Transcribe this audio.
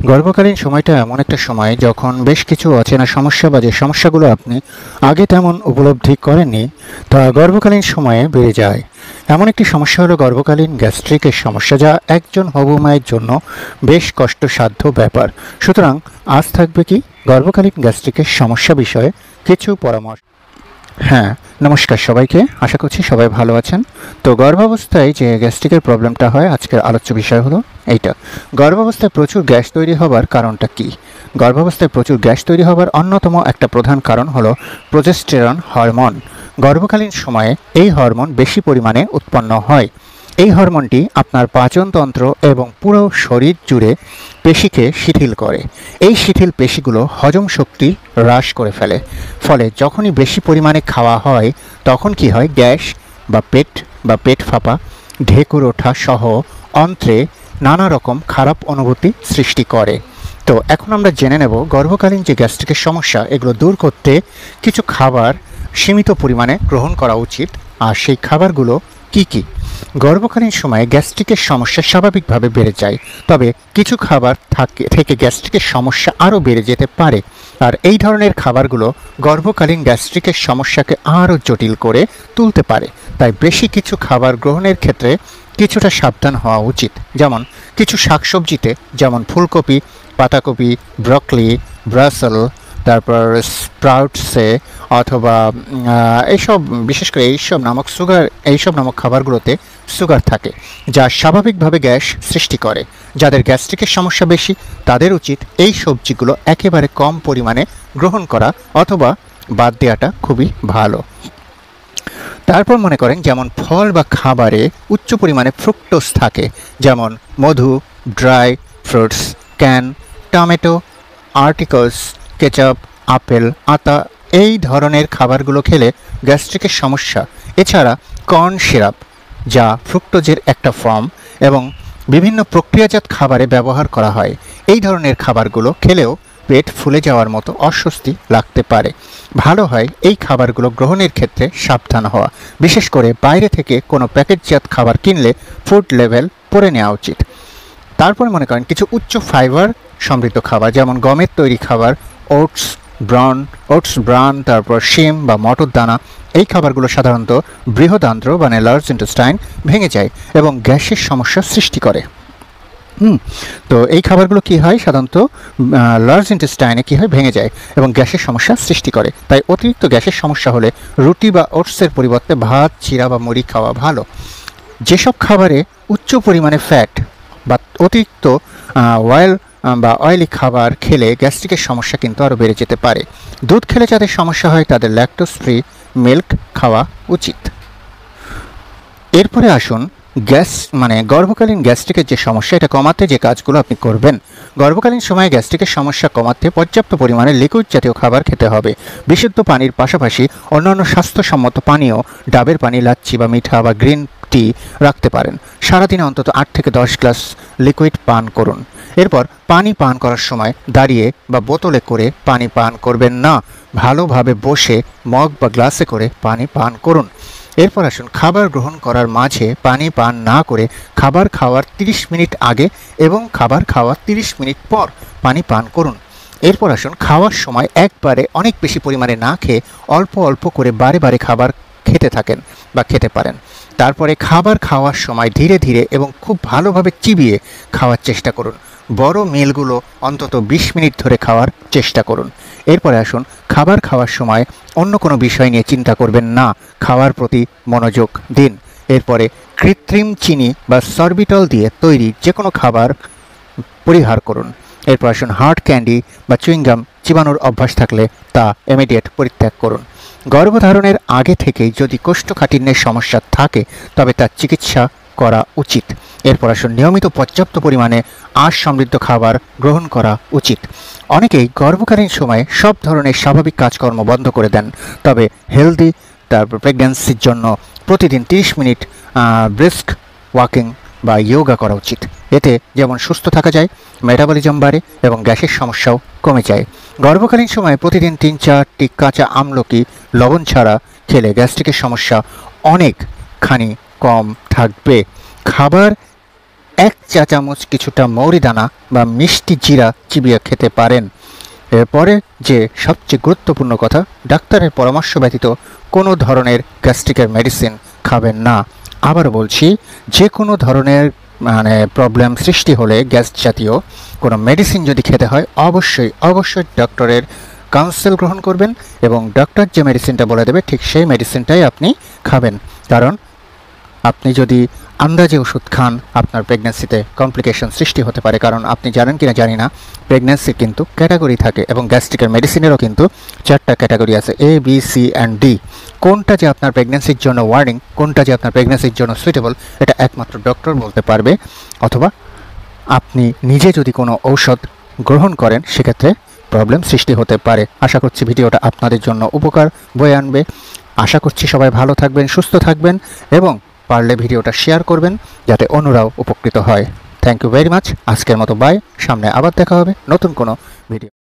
গর্ভকালীন সময়টা এমন একটা সময় যখন বেশ কিছু অচেনা সমস্যা বা যে সমস্যাগুলো আপনি আগে তেমন উপলব্ধি করেননি তা গর্ভকালীন সময়ে বেড়ে যায়। এমন একটি সমস্যা হলো গর্ভকালীন গ্যাস্ট্রিকের সমস্যা, যা একজন হবু মায়ের জন্য বেশ কষ্টসাধ্য ব্যাপার। সুতরাং আজ থাকবে কি গর্ভকালীন গ্যাস্ট্রিকের সমস্যা বিষয়ে কিছু পরামর্শ। হ্যাঁ, নমস্কার সবাইকে, আশা করছি সবাই ভালো আছেন। তো গর্ভাবস্থায় যে গ্যাস্ট্রিকের প্রবলেমটা হয়, আজকের আলোচ্য বিষয় হলো এইটা। গর্ভাবস্থায় প্রচুর গ্যাস তৈরি হবার কারণটা কি? গর্ভাবস্থায় প্রচুর গ্যাস তৈরি হবার অন্যতম একটা প্রধান কারণ হলো প্রোজেস্টেরন হরমোন। গর্ভকালীন সময়ে এই হরমোন বেশি পরিমাণে উৎপন্ন হয়। এই হরমোনটি আপনার পাচনতন্ত্র এবং পুরো শরীর জুড়ে পেশিকে শিথিল করে। এই শিথিল পেশিগুলো হজম শক্তি হ্রাস করে ফেলে। ফলে যখনই বেশি পরিমাণে খাওয়া হয় তখন কি হয়, গ্যাস বা পেট ফাঁপা, ঢেকুর ওঠা সহ অন্ত্রে নানা রকম খারাপ অনুভূতি সৃষ্টি করে। তো এখন আমরা জেনে নেব গর্ভকালীন যে গ্যাস্ট্রিকের সমস্যা, এগুলো দূর করতে কিছু খাবার সীমিত পরিমাণে গ্রহণ করা উচিত। আর সেই খাবারগুলো কি কি? গর্ভকালীন সময়ে গ্যাস্ট্রিকের সমস্যা স্বাভাবিকভাবে বেড়ে যায়, তবে কিছু খাবার থেকে গ্যাস্ট্রিকের সমস্যা আরও বেড়ে যেতে পারে। আর এই ধরনের খাবারগুলো গর্ভকালীন গ্যাস্ট্রিকের সমস্যাকে আরও জটিল করে তুলতে পারে। তাই বেশি কিছু খাবার গ্রহণের ক্ষেত্রে কিছুটা সাবধান হওয়া উচিত। যেমন কিছু শাকসবজিতে, যেমন ফুলকপি, পাতাকপি, ব্রকলি, ব্রাসেল, তারপর স্প্রাউটসে, অথবা এইসব, বিশেষ করে এইসব নামক খাবারগুলোতে সুগার থাকে, যা স্বাভাবিকভাবে গ্যাস সৃষ্টি করে। যাদের গ্যাস্ট্রিকের সমস্যা বেশি তাদের উচিত এই সবজিগুলো একেবারে কম পরিমাণে গ্রহণ করা অথবা বাদ দেওয়াটা খুবই ভালো। তারপর মনে করেন, যেমন ফল বা খাবারে উচ্চ পরিমাণে ফ্রুক্টোজ থাকে, যেমন মধু, dry fruits, can, tomato, articles, ketchup, apple, আতা, এই ধরনের খাবারগুলো খেলে গ্যাস্ট্রিকের সমস্যা। এছাড়া কর্ন সিরাপ, যা ফ্রুক্টোজের একটা ফর্ম এবং বিভিন্ন প্রক্রিয়াজাত খাবারে ব্যবহার করা হয়, এই ধরনের খাবারগুলো খেলেও পেট ফুলে যাওয়ার মতো অস্বস্তি লাগতে পারে। ভালো হয় এই খাবারগুলো গ্রহণের ক্ষেত্রে সাবধান হওয়া, বিশেষ করে বাইরে থেকে কোনো প্যাকেটজাত খাবার কিনলে ফুড লেভেল পড়ে নেওয়া উচিত। তারপর মনে করেন কিছু উচ্চ ফাইবার সমৃদ্ধ খাবার, যেমন গমের তৈরি খাবার, ওটস ব্রান, তারপর শিম বা মটর দানা, এই খাবারগুলো সাধারণত বৃহদান্ত্র মানে লার্জ ইন্টেস্টাইন ভেঙে যায় এবং গ্যাসের সমস্যা সৃষ্টি করে। তো এই খাবারগুলো কি হয়, সাধারণত লার্জ ইন্টেস্টাইনে কি হয়, ভেঙে যায় এবং গ্যাসের সমস্যা সৃষ্টি করে। তাই অতিরিক্ত গ্যাসের সমস্যা হলে রুটি বা ওটসের পরিবর্তে ভাত, চিরা বা মুড়ি খাওয়া ভালো। যেসব খাবারে উচ্চ পরিমাণে ফ্যাট বা অতিরিক্ত অয়েলি খাবার খেলে গ্যাস্ট্রিকের সমস্যা কিন্তু আরও বেড়ে যেতে পারে। দুধ খেলে যাদের সমস্যা হয় তাদের ল্যাকটোজ ফ্রি মিল্ক খাওয়া উচিত। এরপরে আসুন গর্ভকালীন গ্যাস্ট্রিকের যে সমস্যা, এটা কমাতে যে কাজগুলো আপনি করবেন। গর্ভকালীন সময়ে গ্যাস্ট্রিকের সমস্যা কমাতে পর্যাপ্ত পরিমাণে লিকুইড জাতীয় খাবার খেতে হবে। বিশুদ্ধ পানির পাশাপাশি অন্যান্য স্বাস্থ্যসম্মত পানীয়, ডাবের পানি, লাচ্ছি বা মিঠা বা গ্রিন টি রাখতে পারেন। সারাদিনে অন্তত 8 থেকে 10 গ্লাস লিকুইড পান করুন। এরপর পানি পান করার সময় দাঁড়িয়ে বা বোতলে করে পানি পান করবেন না, ভালোভাবে বসে মগ বা গ্লাসে করে পানি পান করুন। এরপর আসুন, খাবার গ্রহণ করার মাঝে পানি পান না করে খাবার খাওয়ার 30 মিনিট আগে এবং খাবার খাওয়ার 30 মিনিট পর পানি পান করুন। এরপর আসুন, খাওয়ার সময় একবারে অনেক বেশি পরিমাণে না খেয়ে অল্প অল্প করে বারে বারে খাবার খেতে পারেন। তারপরে খাবার খাওয়ার সময় ধীরে ধীরে এবং খুব ভালোভাবে চিবিয়ে খাওয়ার চেষ্টা করুন। বড় মিলগুলো অন্তত 20 মিনিট ধরে খাওয়ার চেষ্টা করুন। এরপরে আসুন, খাবার খাওয়ার সময় অন্য কোনো বিষয় নিয়ে চিন্তা করবেন না, খাওয়ার প্রতি মনোযোগ দিন। এরপরে কৃত্রিম চিনি বা সরবিটল দিয়ে তৈরি যে কোনো খাবার পরিহার করুন। এরপর আসুন, হার্ড ক্যান্ডি বা চুইংগাম চিবানোর অভ্যাস থাকলে তা ইমিডিয়েট পরিত্যাগ করুন। গর্ভধারণের আগে থেকেই যদি কোষ্ঠকাঠিন্যের সমস্যা থাকে তবে তার চিকিৎসা করা উচিত। এরপর আসুন, নিয়মিত পর্যাপ্ত পরিমাণে আঁশ সমৃদ্ধ খাবার গ্রহণ করা উচিত। অনেকেই গর্ভকালীন সময়ে সব ধরনের স্বাভাবিক কাজকর্ম বন্ধ করে দেন, তবে প্রেগন্যান্সির জন্য প্রতিদিন 30 মিনিট ব্রিস্ক ওয়াকিং বা যোগা করা উচিত। এতে যেমন সুস্থ থাকা যায়, মেটাবলিজম বাড়ে এবং গ্যাসের সমস্যাও কমে যায়। গর্ভকালীন সময়ে প্রতিদিন 3-4টি কাঁচা আমলকি লবণ ছাড়া খেলে গ্যাস্ট্রিকের সমস্যা অনেকখানি কম থাকবে। খাবার 1 চা চামচ কিছুটা মৌরি দানা বা মিষ্টি জিরা চিবিয়ে খেতে পারেন। এরপরে যে সবচেয়ে গুরুত্বপূর্ণ কথা, ডাক্তারের পরামর্শ ব্যতীত কোনো ধরনের গ্যাস্ট্রিকের মেডিসিন খাবেন না। আবার বলছি, যে কোনো ধরনের প্রবলেম সৃষ্টি হলে গ্যাস জাতীয় কোনো মেডিসিন যদি খেতে হয় অবশ্যই ডক্টরের কাউন্সিল গ্রহণ করবেন এবং ডক্টর যে মেডিসিনটা বলে দেবে ঠিক সেই মেডিসিনটাই আপনি খাবেন। কারণ আপনি যদি আন্দাজে ওষুধ খান আপনার প্রেগন্যান্সিতে কমপ্লিকেশন সৃষ্টি হতে পারে। কারণ আপনি জানেন কিনা জানি না, প্রেগন্যান্সির কিন্তু ক্যাটাগরি থাকে এবং গ্যাস্ট্রিকের মেডিসিনেরও কিন্তু 4টা ক্যাটাগরি আছে, A, B, C and D। কোনটা যে আপনার প্রেগন্যান্সির জন্য ওয়ার্নিং, কোনটা যে আপনার প্রেগন্যান্সির জন্য সুইটেবল, এটা একমাত্র ডক্টর বলতে পারবে। অথবা আপনি নিজে যদি কোনো ঔষধ গ্রহণ করেন সেক্ষেত্রে প্রবলেম সৃষ্টি হতে পারে। আশা করছি ভিডিওটা আপনাদের জন্য উপকার বয়ে আনবে। আশা করছি সবাই ভালো থাকবেন, সুস্থ থাকবেন এবং পারলে ভিডিওটা শেয়ার করবেন যাতে অন্যরাও উপকৃত হয়। Thank you very much. আজকের মতো বাই। সামনে আবার দেখা হবে নতুন কোনো ভিডিও।